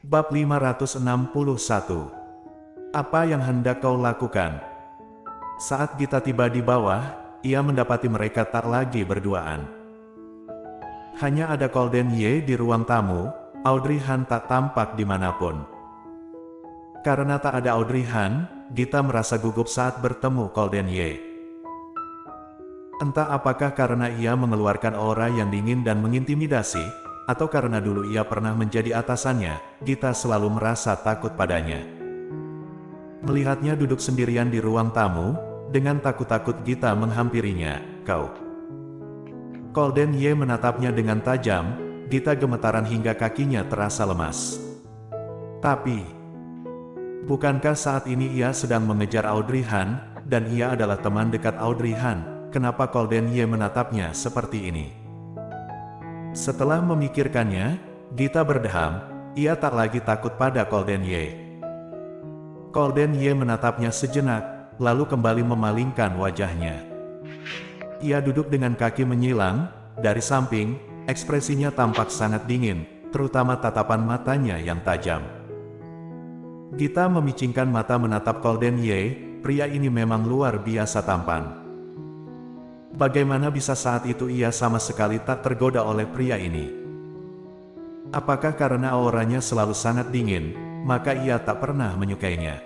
Bab 561. Apa yang hendak kau lakukan? Saat Gita tiba di bawah, ia mendapati mereka tak lagi berduaan. Hanya ada Golden Ye di ruang tamu, Audrey Han tak tampak dimanapun. Karena tak ada Audrey Han, Gita merasa gugup saat bertemu Golden Ye. Entah apakah karena ia mengeluarkan aura yang dingin dan mengintimidasi, atau karena dulu ia pernah menjadi atasannya, Gita selalu merasa takut padanya. Melihatnya duduk sendirian di ruang tamu, dengan takut-takut Gita menghampirinya. "Kau." Golden Ye menatapnya dengan tajam, Gita gemetaran hingga kakinya terasa lemas. Tapi, bukankah saat ini ia sedang mengejar Audrey Han, dan ia adalah teman dekat Audrey Han, kenapa Golden Ye menatapnya seperti ini? Setelah memikirkannya, Gita berdeham, ia tak lagi takut pada Golden Ye. Golden Ye menatapnya sejenak, lalu kembali memalingkan wajahnya. Ia duduk dengan kaki menyilang, dari samping, ekspresinya tampak sangat dingin, terutama tatapan matanya yang tajam. Gita memicingkan mata menatap Golden Ye, pria ini memang luar biasa tampan. Bagaimana bisa saat itu ia sama sekali tak tergoda oleh pria ini? Apakah karena auranya selalu sangat dingin, maka ia tak pernah menyukainya?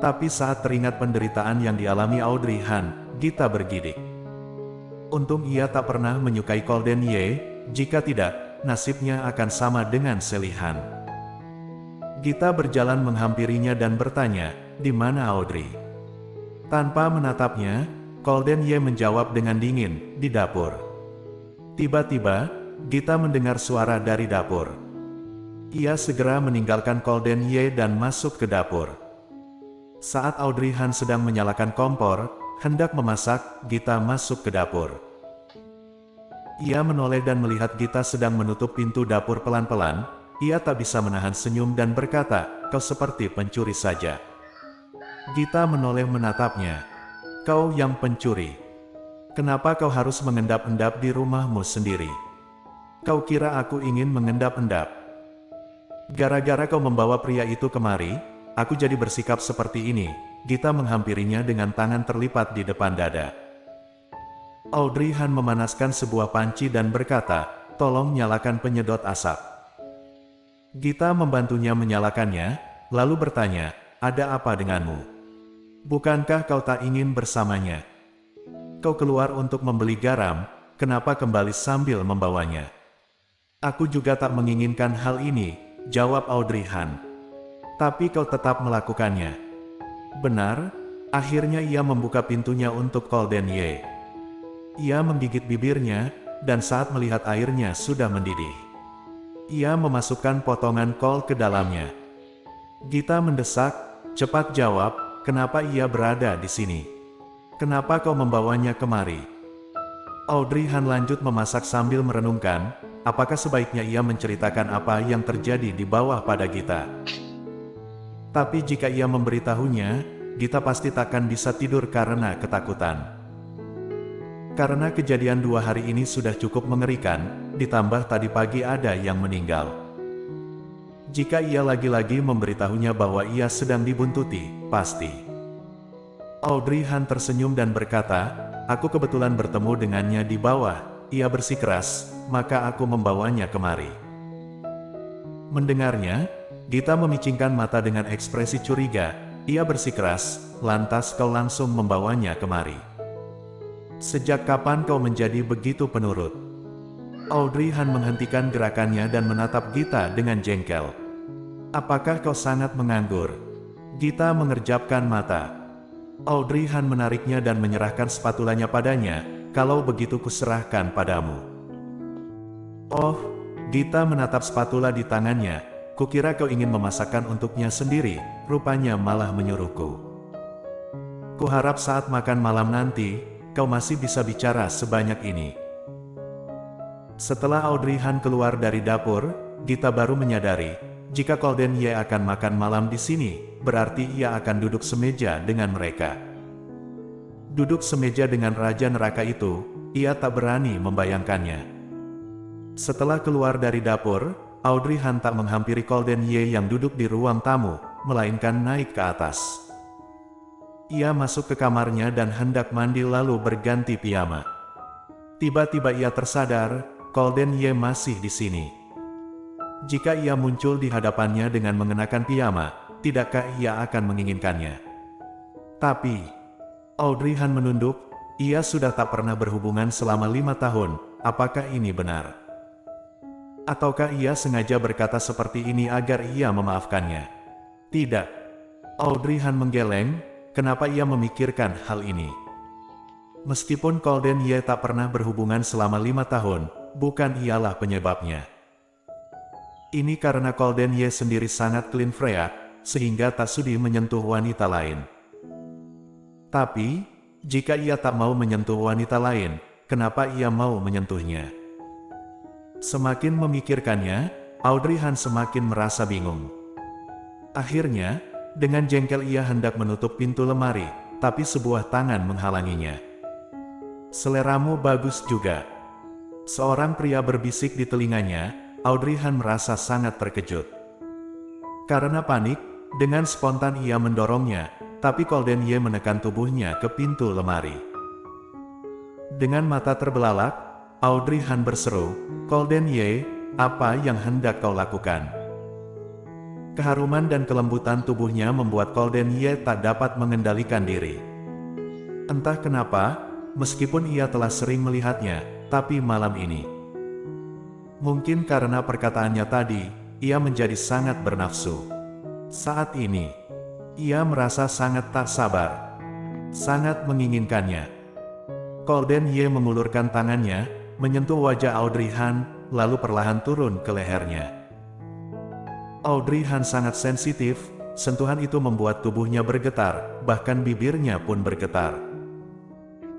Tapi saat teringat penderitaan yang dialami Audrey Han, Gita bergidik. Untung ia tak pernah menyukai Golden Ye, jika tidak, nasibnya akan sama dengan Sally Han. Gita berjalan menghampirinya dan bertanya, "Di mana Audrey?" Tanpa menatapnya, Golden Ye menjawab dengan dingin, "Di dapur." Tiba-tiba, Gita mendengar suara dari dapur. Ia segera meninggalkan Golden Ye dan masuk ke dapur. Saat Audrey Han sedang menyalakan kompor, hendak memasak, Gita masuk ke dapur. Ia menoleh dan melihat Gita sedang menutup pintu dapur pelan-pelan. Ia tak bisa menahan senyum dan berkata, "Kau seperti pencuri saja." Gita menoleh menatapnya. "Kau yang pencuri. Kenapa kau harus mengendap-endap di rumahmu sendiri? Kau kira aku ingin mengendap-endap? Gara-gara kau membawa pria itu kemari, aku jadi bersikap seperti ini." Gita menghampirinya dengan tangan terlipat di depan dada. Audrey Han memanaskan sebuah panci dan berkata, "Tolong nyalakan penyedot asap." Gita membantunya menyalakannya, lalu bertanya, "Ada apa denganmu? Bukankah kau tak ingin bersamanya? Kau keluar untuk membeli garam, kenapa kembali sambil membawanya?" "Aku juga tak menginginkan hal ini," jawab Audrey Han. "Tapi kau tetap melakukannya." "Benar." Akhirnya ia membuka pintunya untuk Golden Ye. Ia menggigit bibirnya, dan saat melihat airnya sudah mendidih, ia memasukkan potongan kol ke dalamnya. Gita mendesak, "Cepat jawab, kenapa ia berada di sini? Kenapa kau membawanya kemari?" Audrey Han lanjut memasak sambil merenungkan, apakah sebaiknya ia menceritakan apa yang terjadi di bawah pada Gita. Tapi jika ia memberitahunya, Gita pasti takkan bisa tidur karena ketakutan. Karena kejadian 2 hari ini sudah cukup mengerikan, ditambah tadi pagi ada yang meninggal. Jika ia lagi-lagi memberitahunya bahwa ia sedang dibuntuti, pasti. Audrey Han tersenyum dan berkata, "Aku kebetulan bertemu dengannya di bawah, ia bersikeras, maka aku membawanya kemari." Mendengarnya, Gita memicingkan mata dengan ekspresi curiga. "Ia bersikeras, lantas kau langsung membawanya kemari? Sejak kapan kau menjadi begitu penurut?" Audrey Han menghentikan gerakannya dan menatap Gita dengan jengkel. "Apakah kau sangat menganggur?" Gita mengerjapkan mata. Audrey Han menariknya dan menyerahkan spatulanya padanya. "Kalau begitu kuserahkan padamu." "Oh," Gita menatap spatula di tangannya, "kukira kau ingin memasakkan untuknya sendiri, rupanya malah menyuruhku. Kuharap saat makan malam nanti, kau masih bisa bicara sebanyak ini." Setelah Audrey Han keluar dari dapur, Gita baru menyadari, jika Golden Ye akan makan malam di sini, berarti ia akan duduk semeja dengan mereka. Duduk semeja dengan Raja Neraka itu, ia tak berani membayangkannya. Setelah keluar dari dapur, Audrey Han tak menghampiri Golden Ye yang duduk di ruang tamu, melainkan naik ke atas. Ia masuk ke kamarnya dan hendak mandi lalu berganti piyama. Tiba-tiba ia tersadar, Golden Ye masih di sini. Jika ia muncul di hadapannya dengan mengenakan piyama, tidakkah ia akan menginginkannya? Tapi, Audrey Han menunduk, ia sudah tak pernah berhubungan selama 5 tahun, apakah ini benar? Ataukah ia sengaja berkata seperti ini agar ia memaafkannya? Tidak. Audrey Han menggeleng, kenapa ia memikirkan hal ini? Meskipun Golden Ye tak pernah berhubungan selama 5 tahun, bukan ialah penyebabnya. Ini karena Golden Ye sendiri sangat clean freak, sehingga tak sudi menyentuh wanita lain. Tapi, jika ia tak mau menyentuh wanita lain, kenapa ia mau menyentuhnya? Semakin memikirkannya, Audrey Han semakin merasa bingung. Akhirnya, dengan jengkel ia hendak menutup pintu lemari, tapi sebuah tangan menghalanginya. "Seleramu bagus juga." Seorang pria berbisik di telinganya. Audrey Han merasa sangat terkejut. Karena panik, dengan spontan ia mendorongnya, tapi Golden Ye menekan tubuhnya ke pintu lemari. Dengan mata terbelalak, Audrey Han berseru, "Golden Ye, apa yang hendak kau lakukan?" Keharuman dan kelembutan tubuhnya membuat Golden Ye tak dapat mengendalikan diri. Entah kenapa, meskipun ia telah sering melihatnya, tapi malam ini, mungkin karena perkataannya tadi, ia menjadi sangat bernafsu. Saat ini, ia merasa sangat tak sabar, sangat menginginkannya. Golden Ye mengulurkan tangannya, menyentuh wajah Audrey Han, lalu perlahan turun ke lehernya. Audrey Han sangat sensitif, sentuhan itu membuat tubuhnya bergetar, bahkan bibirnya pun bergetar.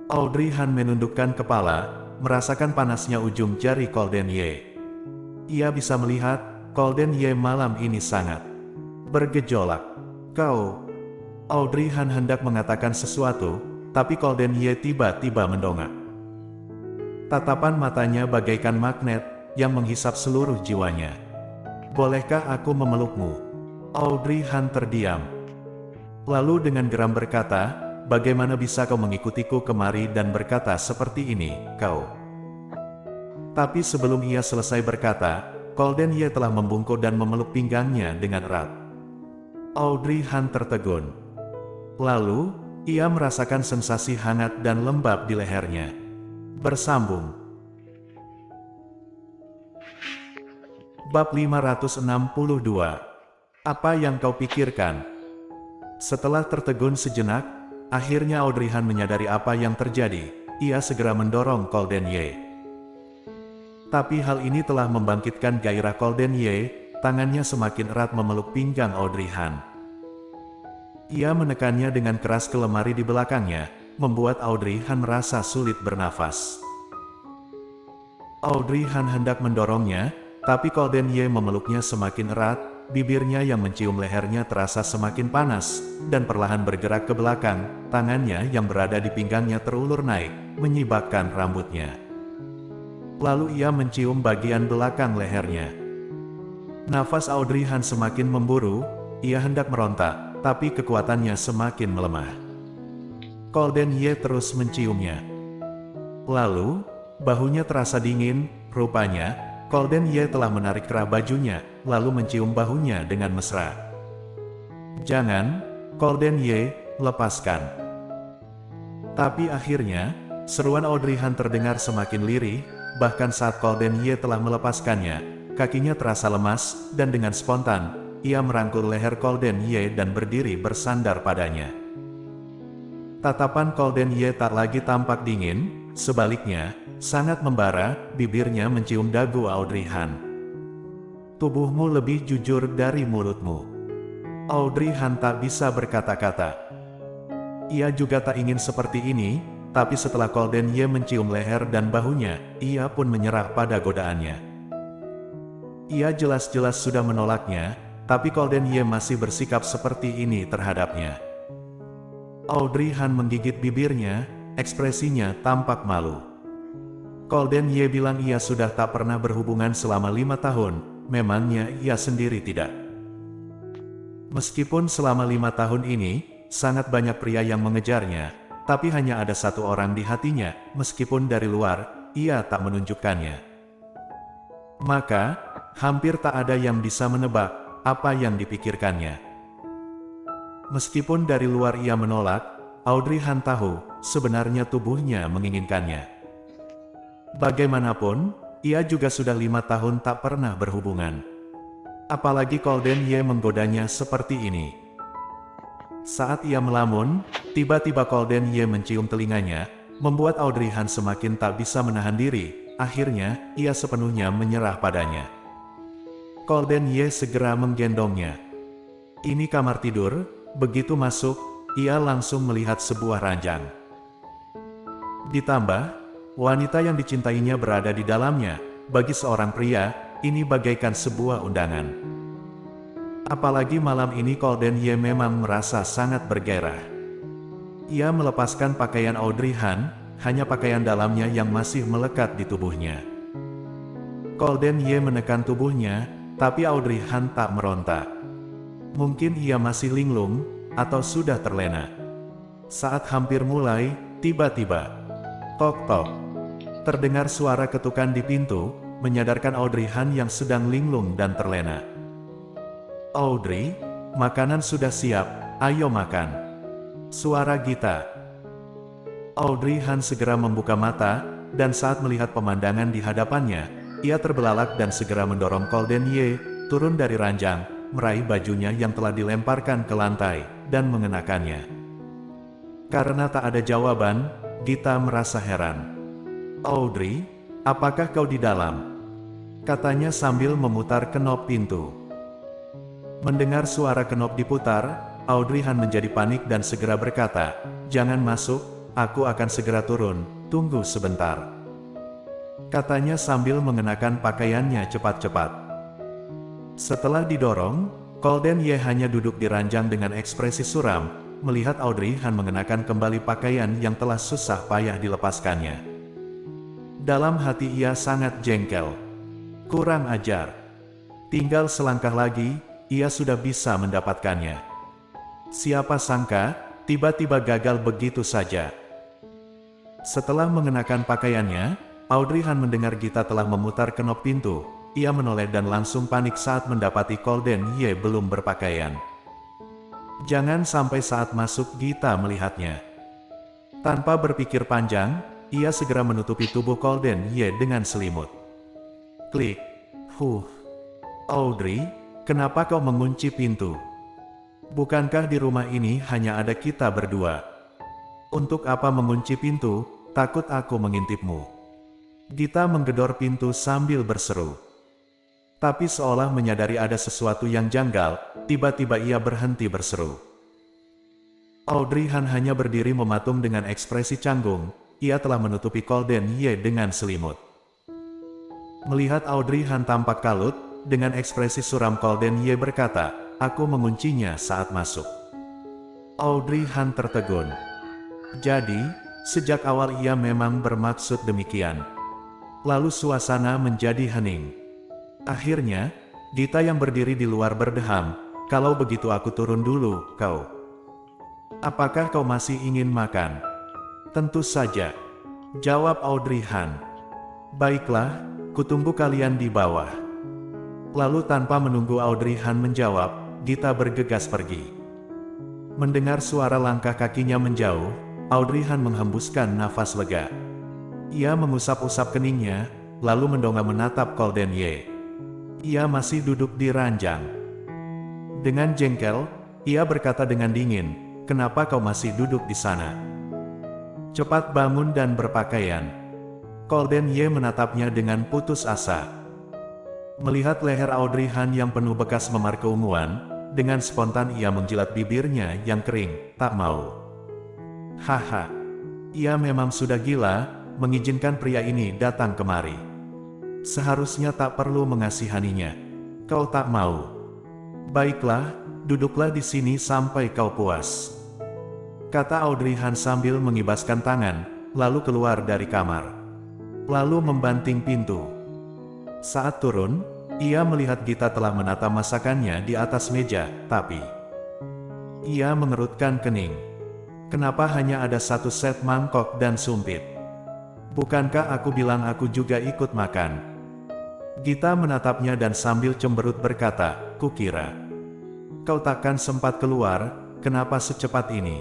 Audrey Han menundukkan kepala, merasakan panasnya ujung jari Golden Ye. Ia bisa melihat, Golden Ye malam ini sangat bergejolak. "Kau..." Audrey Han hendak mengatakan sesuatu, tapi Golden Ye tiba-tiba mendongak. Tatapan matanya bagaikan magnet, yang menghisap seluruh jiwanya. "Bolehkah aku memelukmu?" Audrey Han terdiam. Lalu dengan geram berkata, "Bagaimana bisa kau mengikutiku kemari dan berkata seperti ini, kau?" Tapi sebelum ia selesai berkata, Golden Ye telah membungkuk dan memeluk pinggangnya dengan erat. Audrey Han tertegun. Lalu, ia merasakan sensasi hangat dan lembab di lehernya. Bersambung. Bab 562. Apa yang kau pikirkan? Setelah tertegun sejenak, akhirnya Audrey Han menyadari apa yang terjadi. Ia segera mendorong Golden Ye. Tapi hal ini telah membangkitkan gairah Golden Ye, tangannya semakin erat memeluk pinggang Audrey Han. Ia menekannya dengan keras ke lemari di belakangnya, membuat Audrey Han merasa sulit bernafas. Audrey Han hendak mendorongnya, tapi Golden Ye memeluknya semakin erat, bibirnya yang mencium lehernya terasa semakin panas, dan perlahan bergerak ke belakang, tangannya yang berada di pinggangnya terulur naik, menyibakkan rambutnya. Lalu ia mencium bagian belakang lehernya. Nafas Audrey Han semakin memburu, ia hendak meronta, tapi kekuatannya semakin melemah. Golden Ye terus menciumnya. Lalu, bahunya terasa dingin, rupanya, Golden Ye telah menarik kerah bajunya, lalu mencium bahunya dengan mesra. "Jangan, Golden Ye, lepaskan." Tapi akhirnya, seruan Audrey Han terdengar semakin lirih, bahkan saat Golden Ye telah melepaskannya, kakinya terasa lemas, dan dengan spontan, ia merangkul leher Golden Ye dan berdiri bersandar padanya. Tatapan Golden Ye tak lagi tampak dingin, sebaliknya, sangat membara, bibirnya mencium dagu Audrey Han. "Tubuhmu lebih jujur dari mulutmu." Audrey Han tak bisa berkata-kata. Ia juga tak ingin seperti ini, tapi setelah Golden Ye mencium leher dan bahunya, ia pun menyerah pada godaannya. Ia jelas-jelas sudah menolaknya, tapi Golden Ye masih bersikap seperti ini terhadapnya. Audrey Han menggigit bibirnya, ekspresinya tampak malu. Golden Ye bilang ia sudah tak pernah berhubungan selama 5 tahun, memangnya ia sendiri tidak? Meskipun selama 5 tahun ini, sangat banyak pria yang mengejarnya, tapi hanya ada satu orang di hatinya, meskipun dari luar, ia tak menunjukkannya. Maka, hampir tak ada yang bisa menebak apa yang dipikirkannya. Meskipun dari luar ia menolak, Audrey Han tahu, sebenarnya tubuhnya menginginkannya. Bagaimanapun, ia juga sudah 5 tahun tak pernah berhubungan. Apalagi Golden Ye menggodanya seperti ini. Saat ia melamun, tiba-tiba Golden Ye mencium telinganya, membuat Audrey Han semakin tak bisa menahan diri. Akhirnya, ia sepenuhnya menyerah padanya. Golden Ye segera menggendongnya. Ini kamar tidur, begitu masuk, ia langsung melihat sebuah ranjang. Ditambah, wanita yang dicintainya berada di dalamnya. Bagi seorang pria, ini bagaikan sebuah undangan. Apalagi malam ini Golden Ye memang merasa sangat bergairah. Ia melepaskan pakaian Audrey Han, hanya pakaian dalamnya yang masih melekat di tubuhnya. Golden Ye menekan tubuhnya, tapi Audrey Han tak meronta. Mungkin ia masih linglung, atau sudah terlena. Saat hampir mulai, tiba-tiba, tok-tok, terdengar suara ketukan di pintu, menyadarkan Audrey Han yang sedang linglung dan terlena. Audrey, makanan sudah siap, ayo makan. Suara Gita. Audrey Han segera membuka mata, dan saat melihat pemandangan di hadapannya, ia terbelalak dan segera mendorong Golden Ye turun dari ranjang, meraih bajunya yang telah dilemparkan ke lantai, dan mengenakannya. Karena tak ada jawaban, Gita merasa heran. Audrey, apakah kau di dalam? Katanya sambil memutar kenop pintu. Mendengar suara kenop diputar, Audrey Han menjadi panik dan segera berkata, "Jangan masuk, aku akan segera turun, tunggu sebentar." Katanya sambil mengenakan pakaiannya cepat-cepat. Setelah didorong, Golden Ye hanya duduk di ranjang dengan ekspresi suram, melihat Audrey Han mengenakan kembali pakaian yang telah susah payah dilepaskannya. Dalam hati ia sangat jengkel. Kurang ajar. Tinggal selangkah lagi, ia sudah bisa mendapatkannya. Siapa sangka, tiba-tiba gagal begitu saja. Setelah mengenakan pakaiannya, Audrey Han mendengar Gita telah memutar kenop pintu. Ia menoleh dan langsung panik saat mendapati Golden Ye belum berpakaian. Jangan sampai saat masuk Gita melihatnya. Tanpa berpikir panjang, ia segera menutupi tubuh Golden Ye dengan selimut. Klik. Audrey, kenapa kau mengunci pintu? Bukankah di rumah ini hanya ada kita berdua? Untuk apa mengunci pintu? Takut aku mengintipmu. Gita menggedor pintu sambil berseru. Tapi seolah menyadari ada sesuatu yang janggal, tiba-tiba ia berhenti berseru. Audrey Han hanya berdiri mematung dengan ekspresi canggung. Ia telah menutupi Golden Ye dengan selimut. Melihat Audrey Han tampak kalut, dengan ekspresi suram Golden Ye berkata, "Aku menguncinya saat masuk." Audrey Han tertegun. Jadi, sejak awal ia memang bermaksud demikian. Lalu suasana menjadi hening. Akhirnya, Gita yang berdiri di luar berdeham, "Kalau begitu aku turun dulu, kau. Apakah kau masih ingin makan?" "Tentu saja," jawab Audrey Han. "Baiklah, kutunggu kalian di bawah." Lalu tanpa menunggu Audrey Han menjawab, Gita bergegas pergi. Mendengar suara langkah kakinya menjauh, Audrey Han menghembuskan nafas lega. Ia mengusap-usap keningnya, lalu mendongak menatap Golden Ye. Ia masih duduk di ranjang. Dengan jengkel, ia berkata dengan dingin, "Kenapa kau masih duduk di sana? Cepat bangun dan berpakaian." Golden Ye menatapnya dengan putus asa. Melihat leher Audrey Han yang penuh bekas memar keunguan, dengan spontan ia menjilat bibirnya yang kering, "Tak mau." Haha. Ia memang sudah gila, mengizinkan pria ini datang kemari. Seharusnya tak perlu mengasihaninya. Kau tak mau. Baiklah, duduklah di sini sampai kau puas. Kata Audrey Han sambil mengibaskan tangan, lalu keluar dari kamar. Lalu membanting pintu. Saat turun, Ia melihat Gita telah menata masakannya di atas meja, tapi ia mengerutkan kening. Kenapa hanya ada satu set mangkok dan sumpit? Bukankah aku bilang aku juga ikut makan? Gita menatapnya dan sambil cemberut berkata, kukira kau takkan sempat keluar, kenapa secepat ini?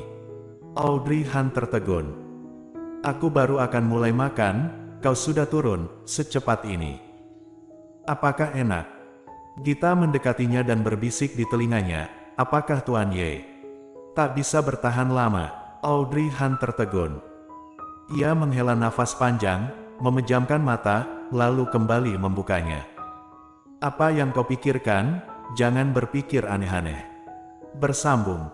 Audrey Han tertegun. Aku baru akan mulai makan, kau sudah turun, secepat ini. Apakah enak? Gita mendekatinya dan berbisik di telinganya, apakah Tuan Ye? Tak bisa bertahan lama, Audrey Han tertegun. Ia menghela nafas panjang, memejamkan mata, lalu kembali membukanya. Apa yang kau pikirkan? Jangan berpikir aneh-aneh. Bersambung.